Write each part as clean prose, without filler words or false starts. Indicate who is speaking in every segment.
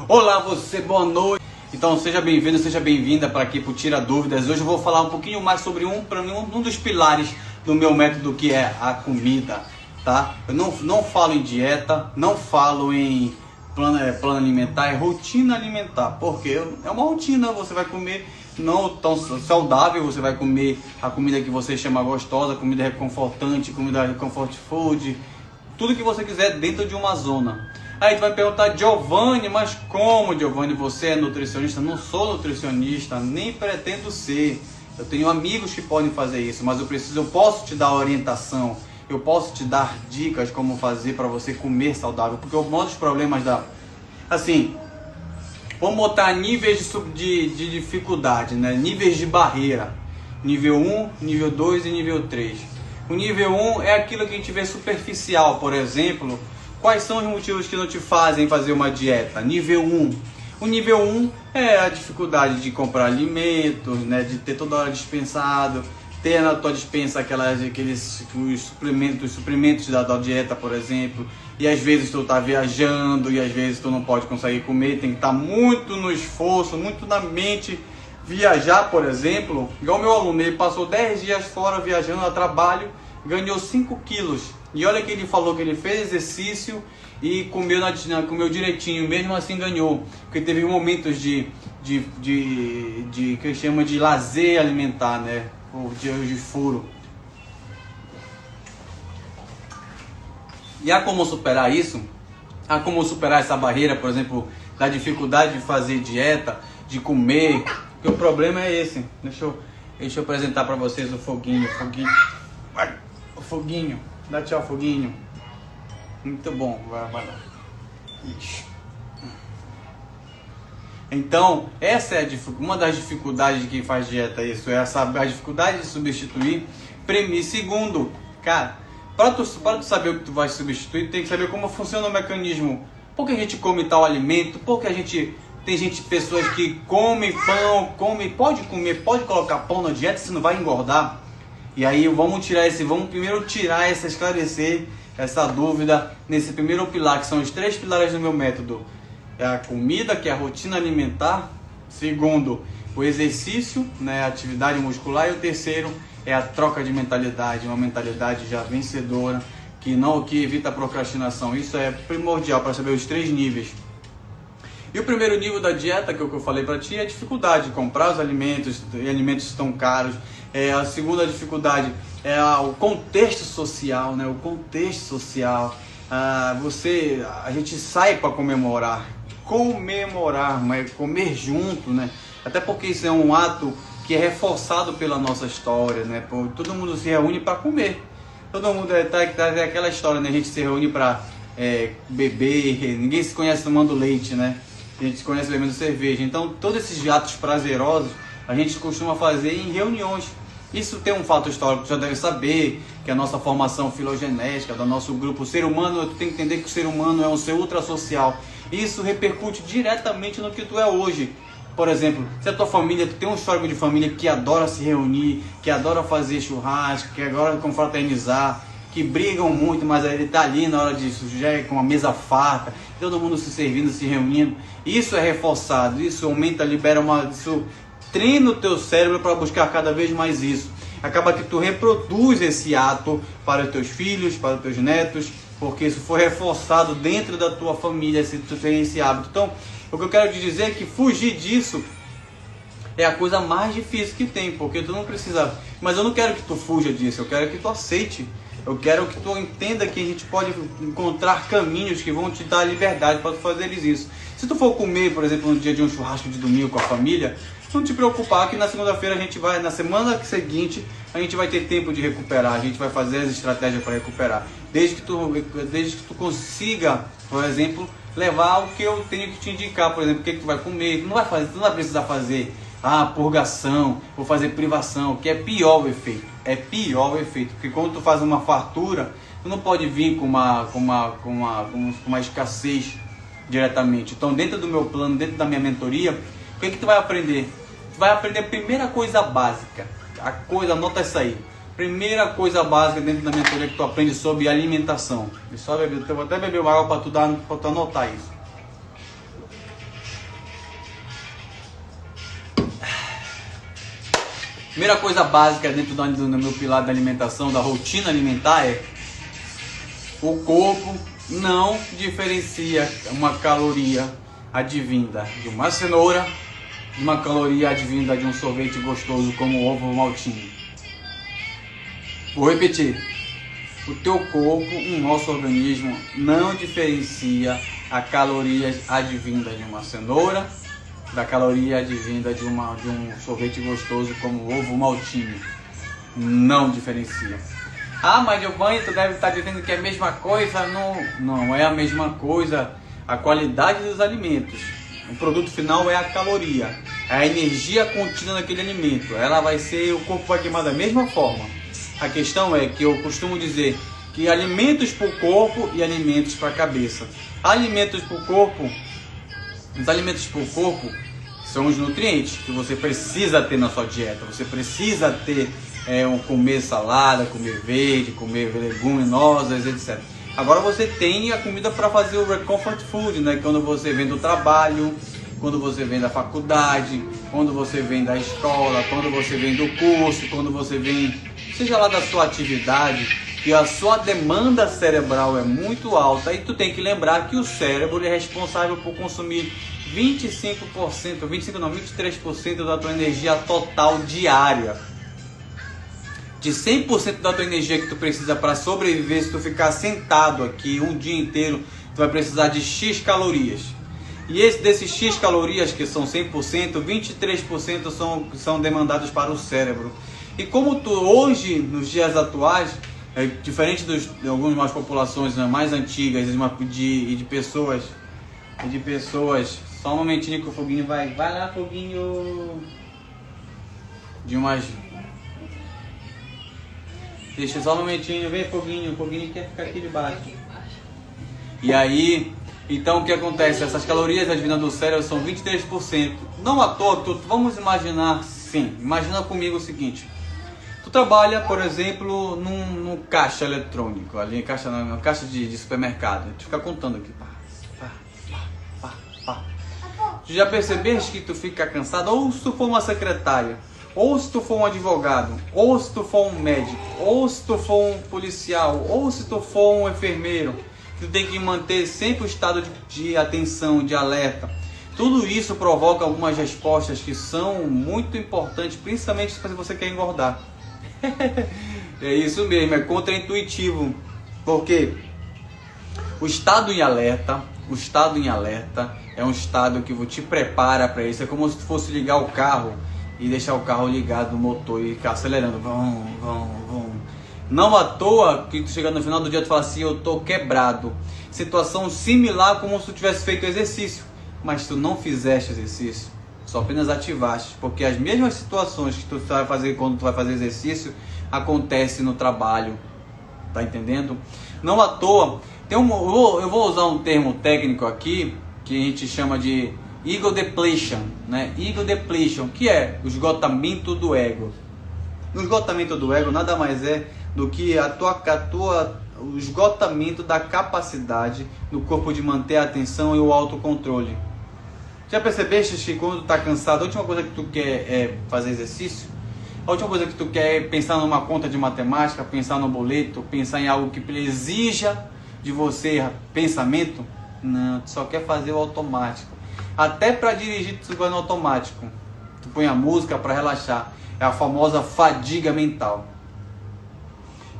Speaker 1: Olá você, boa noite. Então seja bem-vindo, seja bem-vinda para aqui pro Tira Dúvidas. Hoje eu vou falar um pouquinho mais sobre um dos pilares do meu método, que é a comida, tá? Eu não falo em dieta, não falo em plano alimentar, é rotina alimentar, porque é uma rotina. Você vai comer não tão saudável, você vai comer a comida que você chama gostosa, comida reconfortante, comida comfort food, tudo que você quiser dentro de uma zona. Aí tu vai perguntar: Giovanni, mas como, Giovanni, você é nutricionista? Não sou nutricionista, nem pretendo ser. Eu tenho amigos que podem fazer isso, mas eu posso te dar orientação, eu posso te dar dicas como fazer para você comer saudável, porque um dos problemas vamos botar níveis de dificuldade, né? Níveis de barreira, nível 1, nível 2 e nível 3. O nível 1 é aquilo que a gente vê superficial, por exemplo. Quais são os motivos que não te fazem fazer uma dieta? Nível 1. O nível 1 é a dificuldade de comprar alimentos, né? De ter toda hora dispensado, ter na tua dispensa os suprimentos da dieta, por exemplo. E às vezes tu tá viajando e às vezes tu não pode conseguir comer, tem que estar muito no esforço, muito na mente. Viajar, por exemplo, igual meu aluno, ele passou 10 dias fora viajando a trabalho, ganhou 5 quilos. E olha que ele falou que ele fez exercício e comeu direitinho, mesmo assim ganhou. Porque teve momentos que chama de lazer alimentar, né? Ou dias de furo. E há como superar isso? Há como superar essa barreira, por exemplo, da dificuldade de fazer dieta, de comer? Porque o problema é esse. Deixa eu apresentar para vocês o foguinho. O foguinho. Dá tchau, foguinho. Muito bom. Vai lá. Ixi. Então, essa é uma das dificuldades de quem faz dieta. Isso é a dificuldade de substituir. Segundo, cara, para tu saber o que tu vai substituir, tem que saber como funciona o mecanismo. Por que a gente come tal alimento? Por que pessoas que comem pão, pode colocar pão na dieta, se não vai engordar? E aí vamos primeiro esclarecer essa dúvida nesse primeiro pilar, que são os 3 pilares do meu método. É a comida, que é a rotina alimentar. Segundo, o exercício, né, a atividade muscular. E o terceiro é a troca de mentalidade, uma mentalidade já vencedora, que evita a procrastinação. Isso é primordial para saber os 3 níveis. E o primeiro nível da dieta, que é o que eu falei para ti, é a dificuldade de comprar os alimentos, e alimentos tão caros. A segunda dificuldade é o contexto social, né? O contexto social. A gente sai para comemorar, mas comer junto, né? Até porque isso é um ato que é reforçado pela nossa história, né? Todo mundo se reúne para comer. Todo mundo tá aquela história, né? A gente se reúne para beber. Ninguém se conhece tomando leite, né? A gente se conhece bebendo cerveja. Então, todos esses atos prazerosos a gente costuma fazer em reuniões. Isso tem um fato histórico, você já deve saber, que a nossa formação filogenética, do nosso grupo, o ser humano, tu tem que entender que o ser humano é um ser ultrasocial. Isso repercute diretamente no que tu é hoje. Por exemplo, se a tua família, tu tem um histórico de família que adora se reunir, que adora fazer churrasco, que adora confraternizar, que brigam muito, mas ele tá ali na hora de sujar com uma mesa farta, todo mundo se servindo, se reunindo. Isso é reforçado, isso aumenta, isso treina o teu cérebro para buscar cada vez mais isso. Acaba que tu reproduz esse ato para os teus filhos, para os teus netos, porque isso foi reforçado dentro da tua família, se tu tem esse hábito. Então, o que eu quero te dizer é que fugir disso é a coisa mais difícil que tem, porque tu não precisa... Mas eu não quero que tu fuja disso, eu quero que tu aceite. Eu quero que tu entenda que a gente pode encontrar caminhos que vão te dar liberdade para tu fazer isso. Se tu for comer, por exemplo, no dia de um churrasco de domingo com a família, não te preocupar que na segunda-feira na semana seguinte, a gente vai ter tempo de recuperar, a gente vai fazer as estratégias para recuperar. Desde que tu consiga, por exemplo, levar o que eu tenho que te indicar, por exemplo, o que tu vai comer. Tu não vai precisar fazer purgação, ou fazer privação, que é pior o efeito. É pior o efeito, porque quando tu faz uma fartura, tu não pode vir com uma escassez diretamente. Então, dentro do meu plano, dentro da minha mentoria, o que tu vai aprender? Tu vai aprender a primeira coisa básica. Anota isso aí. Primeira coisa básica dentro da mentoria que tu aprende sobre alimentação. Eu vou até beber uma água para tu anotar isso. Primeira coisa básica dentro do meu pilar da alimentação, da rotina alimentar é: o corpo não diferencia uma caloria advinda de uma cenoura de uma caloria advinda de um sorvete gostoso como o ovo maltine. Vou repetir. O teu corpo, o nosso organismo, não diferencia a caloria advinda de uma cenoura da caloria advinda de um sorvete gostoso como o ovo maltine. Não diferencia. Ah, mas Giovanni, tu deve estar dizendo que é a mesma coisa. Não é a mesma coisa. A qualidade dos alimentos. O produto final é a caloria. A energia contida naquele alimento. Ela vai ser, o corpo vai queimar da mesma forma. A questão é que eu costumo dizer que alimentos para o corpo e alimentos para a cabeça. Alimentos para o corpo, os alimentos para o corpo são os nutrientes que você precisa ter na sua dieta. Você precisa ter comer salada, comer verde, comer leguminosas, etc. Agora você tem a comida para fazer o comfort food, né? Quando você vem do trabalho, quando você vem da faculdade, quando você vem da escola, quando você vem do curso, quando você vem, seja lá da sua atividade, que a sua demanda cerebral é muito alta, e tu tem que lembrar que o cérebro é responsável por consumir 23% da tua energia total diária. De 100% da tua energia que tu precisa para sobreviver, se tu ficar sentado aqui um dia inteiro, tu vai precisar de X calorias. E desses X calorias, que são 100%, 23% são demandados para o cérebro. E como tu hoje, nos dias atuais, diferente de algumas populações mais antigas e de pessoas, só um momentinho que o foguinho vai lá, foguinho, deixa só um momentinho, vem foguinho, o foguinho quer ficar aqui debaixo. E aí, então o que acontece? Essas calorias advindas do cérebro são 23%. Não à toa, vamos imaginar, sim, imagina comigo o seguinte: tu trabalha, por exemplo, num caixa eletrônico, ali na caixa de supermercado. Tu fica contando aqui. Tu já percebeste que tu fica cansado? Ou se tu for uma secretária, ou se tu for um advogado, ou se tu for um médico, ou se tu for um policial, ou se tu for um enfermeiro, tu tem que manter sempre o estado de atenção, de alerta. Tudo isso provoca algumas respostas que são muito importantes, principalmente se você quer engordar. É isso mesmo, é contraintuitivo, porque o estado em alerta é um estado que te prepara para isso. É como se tu fosse ligar o carro e deixar o carro ligado no motor e ficar acelerando, vão. Não à toa que tu chega no final do dia tu fala assim: eu tô quebrado. Situação similar como se tu tivesse feito exercício, mas tu não fizeste exercício, só apenas ativaste, porque as mesmas situações que tu vai fazer quando tu vai fazer exercício acontecem no trabalho, tá entendendo? Não à toa, eu vou usar um termo técnico aqui que a gente chama de ego depletion, né? Ego depletion, que é o esgotamento do ego. O esgotamento do ego nada mais é do que o esgotamento da capacidade do corpo de manter a atenção e o autocontrole. Já percebeste que quando tu tá cansado, a última coisa que tu quer é fazer exercício? A última coisa que tu quer é pensar numa conta de matemática, pensar no boleto, pensar em algo que exija de você pensamento? Não, tu só quer fazer o automático. Até para dirigir tu vai no automático. Tu põe a música para relaxar. É a famosa fadiga mental.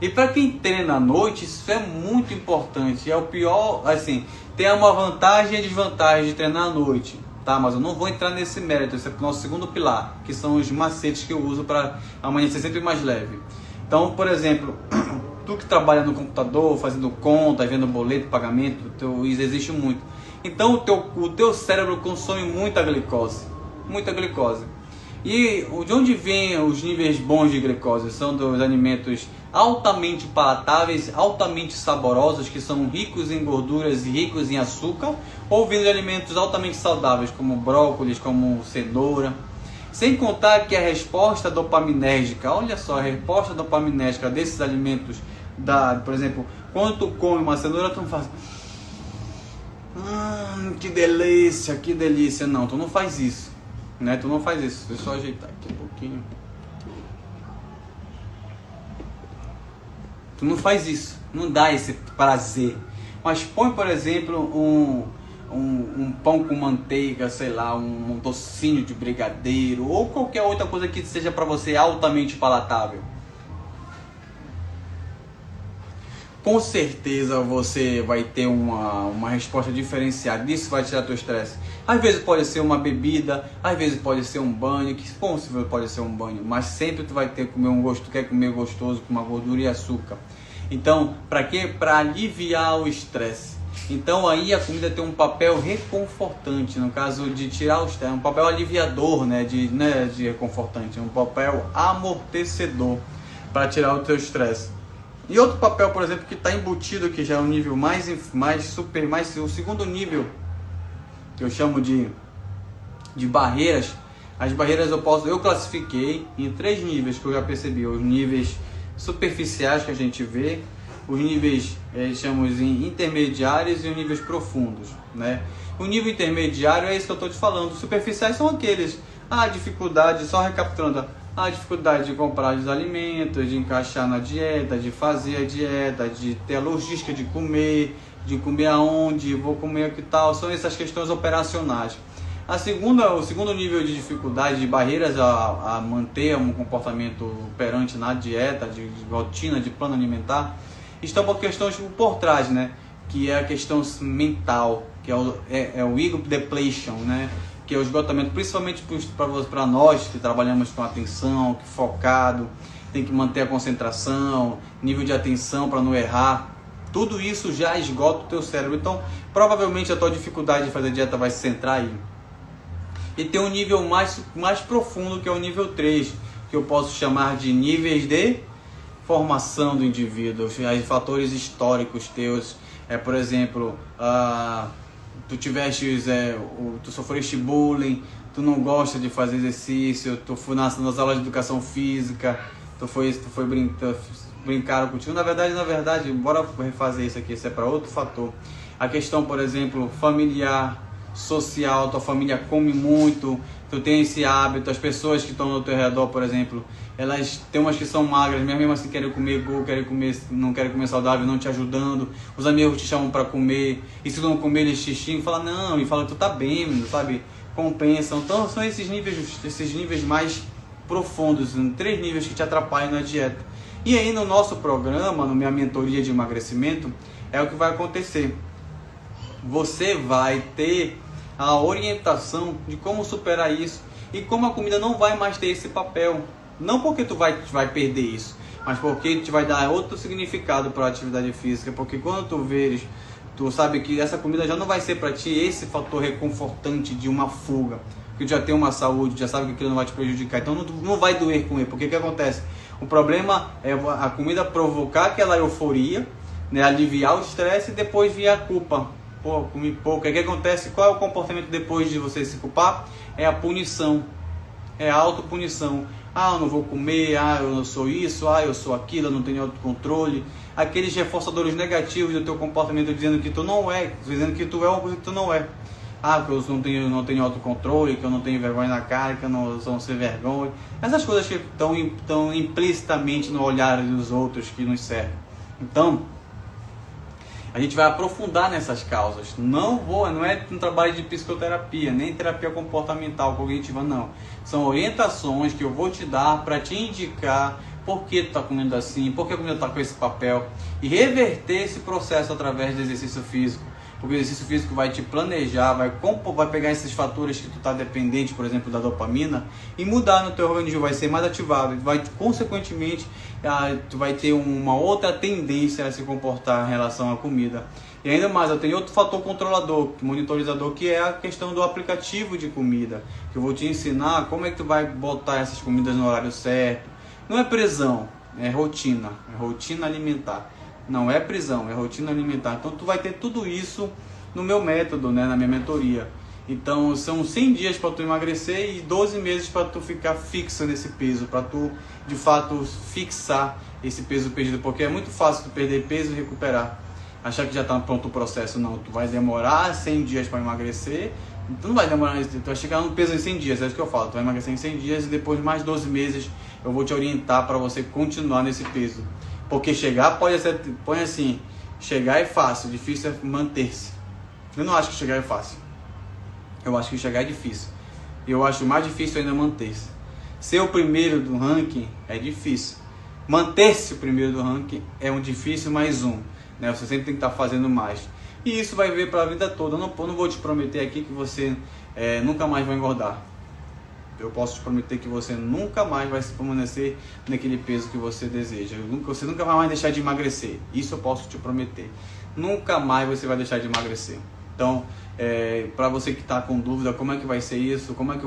Speaker 1: E para quem treina à noite, isso é muito importante. É o pior, assim, tem uma vantagem e desvantagem de treinar à noite. Tá, mas eu não vou entrar nesse mérito. Esse é o nosso segundo pilar, que são os macetes que eu uso para amanhecer sempre mais leve. Então, por exemplo, tu que trabalha no computador, fazendo conta, vendo boleto, pagamento, isso existe muito. Então o teu cérebro consome muita glicose. E de onde vêm os níveis bons de glicose? São dos alimentos altamente palatáveis, altamente saborosos, que são ricos em gorduras e ricos em açúcar, ou vindo de alimentos altamente saudáveis, como brócolis, como cenoura. Sem contar que a resposta dopaminérgica, olha só, a resposta dopaminérgica desses alimentos, por exemplo, quando tu come uma cenoura, tu não faz... que delícia. Não, tu não faz isso, né? Tu não faz isso. Deixa eu só ajeitar aqui um pouquinho. Tu não faz isso, não dá esse prazer. Mas põe, por exemplo, um pão com manteiga, sei lá, um tocinho de brigadeiro ou qualquer outra coisa que seja para você altamente palatável. Com certeza você vai ter uma resposta diferenciada. Isso vai tirar teu estresse. Às vezes pode ser uma bebida, às vezes pode ser um banho, que possível pode ser um banho, mas sempre tu vai ter que comer tu quer comer gostoso com uma gordura e açúcar. Então, para quê? Para aliviar o estresse. Então aí a comida tem um papel reconfortante, no caso de tirar o estresse, um papel aliviador, né, de reconfortante, um papel amortecedor para tirar o teu estresse. E outro papel, por exemplo, que está embutido, que já é um nível o segundo nível, que eu chamo de barreiras. As barreiras eu classifiquei em 3 níveis que eu já percebi: os níveis superficiais que a gente vê, os níveis chamamos em intermediários e os níveis profundos, né? O nível intermediário é isso que eu estou te falando. Os superficiais são aqueles, a dificuldade, só recapitulando, a dificuldade de comprar os alimentos, de encaixar na dieta, de fazer a dieta, de ter a logística de comer aonde, vou comer que tal, são essas questões operacionais. O segundo nível de dificuldade, de barreiras a manter um comportamento operante na dieta, de rotina, de plano alimentar, estão por questões por trás, né? Que é a questão mental, que é o ego depletion, né? Que é o esgotamento, principalmente para nós que trabalhamos com atenção, que focado, tem que manter a concentração, nível de atenção para não errar. Tudo isso já esgota o teu cérebro. Então, provavelmente a tua dificuldade de fazer dieta vai se centrar aí. E tem um nível mais profundo, que é o nível 3, que eu posso chamar de níveis de formação do indivíduo, os fatores históricos teus. Por exemplo, tu sofreste bullying, tu não gosta de fazer exercício, tu foi nas aulas de educação física, tu brincaram contigo. Na verdade, bora refazer isso aqui, isso é para outro fator. A questão, por exemplo, familiar, social, tua família come muito, tu tem esse hábito, as pessoas que estão ao teu redor, por exemplo, elas tem umas que são magras, mesmo assim querem comer não querem comer saudável, não te ajudando, os amigos te chamam para comer, e se tu não comer eles te xingam, falam não, e falam que tu tá bem, sabe, compensam. Então são esses níveis mais profundos, 3 níveis que te atrapalham na dieta. E aí no nosso programa, na minha mentoria de emagrecimento, é o que vai acontecer. Você vai ter a orientação de como superar isso e como a comida não vai mais ter esse papel. Não porque tu vai perder isso, mas porque te vai dar outro significado para a atividade física. Porque quando tu veres, tu sabe que essa comida já não vai ser para ti esse fator reconfortante de uma fuga, que tu já tem uma saúde, já sabe que aquilo não vai te prejudicar, então não vai doer comer. Porque o que acontece? O problema é a comida provocar aquela euforia, né, aliviar o estresse e depois vir a culpa. Pô, comi pouco. O que acontece? Qual é o comportamento depois de você se culpar? É a punição, é a autopunição. Eu não vou comer, eu não sou isso, eu sou aquilo, eu não tenho autocontrole. Aqueles reforçadores negativos do teu comportamento dizendo que tu não é, dizendo que tu é uma coisa que tu não é. Que eu não tenho autocontrole, que eu não tenho vergonha na cara, que eu não sou sem vergonha. Essas coisas que estão implicitamente no olhar dos outros que nos servem. Então, a gente vai aprofundar nessas causas. Não é um trabalho de psicoterapia, nem terapia comportamental cognitiva, não. São orientações que eu vou te dar para te indicar por que tu está comendo assim, por que a comida está com esse papel, e reverter esse processo através do exercício físico. Porque o exercício físico vai te planejar, vai pegar esses fatores que tu está dependente, por exemplo, da dopamina, e mudar no teu organismo, vai ser mais ativado, consequentemente, tu vai ter uma outra tendência a se comportar em relação à comida. E ainda mais, eu tenho outro fator controlador, monitorizador, que é a questão do aplicativo de comida, que eu vou te ensinar como é que tu vai botar essas comidas no horário certo. Não é prisão, é rotina alimentar. Não é prisão, é rotina alimentar. Então tu vai ter tudo isso no meu método, né, na minha mentoria. Então são 100 dias para tu emagrecer e 12 meses para tu ficar fixo nesse peso, para tu de fato fixar esse peso perdido, porque é muito fácil tu perder peso e recuperar. Achar que já está pronto o processo, não. Tu vai demorar 100 dias para emagrecer. Tu não vai demorar, tu vai chegar no peso em 100 dias, é isso que eu falo. Tu vai emagrecer em 100 dias e depois mais 12 meses eu vou te orientar para você continuar nesse peso. Porque chegar pode ser, põe assim, chegar é fácil, difícil é manter-se. Eu não acho que chegar é fácil. Eu acho que chegar é difícil. Eu acho mais difícil ainda manter-se. Ser o primeiro do ranking é difícil. Manter-se o primeiro do ranking é um difícil mais um, né? Você sempre tem que estar fazendo mais. E isso vai ver para a vida toda. Eu não vou te prometer aqui que você nunca mais vai engordar. Eu posso te prometer que você nunca mais vai se permanecer naquele peso que você deseja. Você nunca vai mais deixar de emagrecer. Isso eu posso te prometer. Nunca mais você vai deixar de emagrecer. Então, para você que está com dúvida, como é que vai ser isso, como é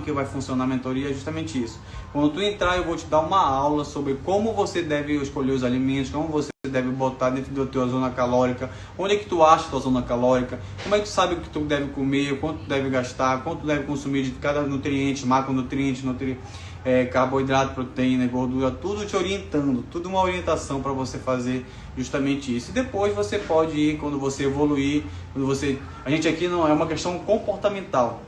Speaker 1: que vai funcionar a mentoria, é justamente isso. Quando tu entrar, eu vou te dar uma aula sobre como você deve escolher os alimentos, como você deve botar dentro da tua zona calórica, onde é que tu acha a tua zona calórica, como é que tu sabe o que tu deve comer, quanto tu deve gastar, quanto tu deve consumir de cada nutriente, macronutriente, carboidrato, proteína, gordura, tudo te orientando, tudo uma orientação para você fazer justamente isso. E depois você pode ir, quando você evoluir, a gente aqui não é uma questão comportamental.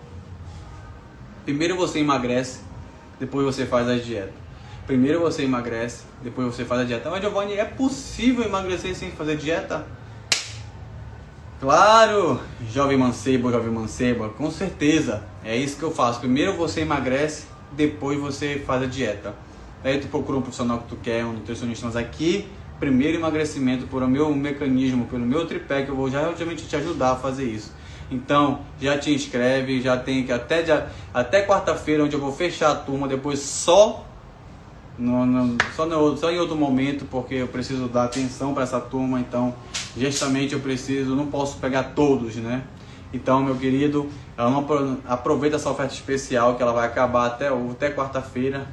Speaker 1: Primeiro você emagrece, depois você faz a dieta. Primeiro você emagrece, depois você faz a dieta. Mas Giovanni, é possível emagrecer sem fazer dieta? Claro, jovem mancebo, com certeza. É isso que eu faço. Primeiro você emagrece, depois você faz a dieta. Aí tu procura um profissional que tu quer, um nutricionista. Mas aqui, primeiro emagrecimento, por o meu mecanismo, pelo meu tripé, que eu vou já realmente te ajudar a fazer isso. Então, já te inscreve, já tem que até quarta-feira, onde eu vou fechar a turma, depois só em outro momento, porque eu preciso dar atenção para essa turma. Então, justamente não posso pegar todos, né? Então, meu querido, aproveita essa oferta especial que ela vai acabar até quarta-feira.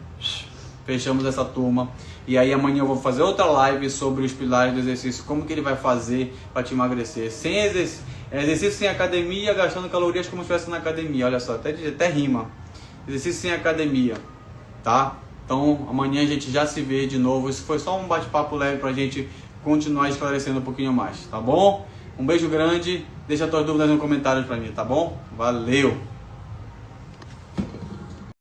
Speaker 1: Fechamos essa turma. E aí amanhã eu vou fazer outra live sobre os pilares do exercício, como que ele vai fazer para te emagrecer. Sem exercício sem academia, gastando calorias como se estivesse na academia. Olha só, até rima. Exercício sem academia, tá? Então amanhã a gente já se vê de novo. Isso foi só um bate-papo leve pra gente continuar esclarecendo um pouquinho mais, tá bom? Um beijo grande, deixa tuas dúvidas nos comentários pra mim, tá bom? Valeu!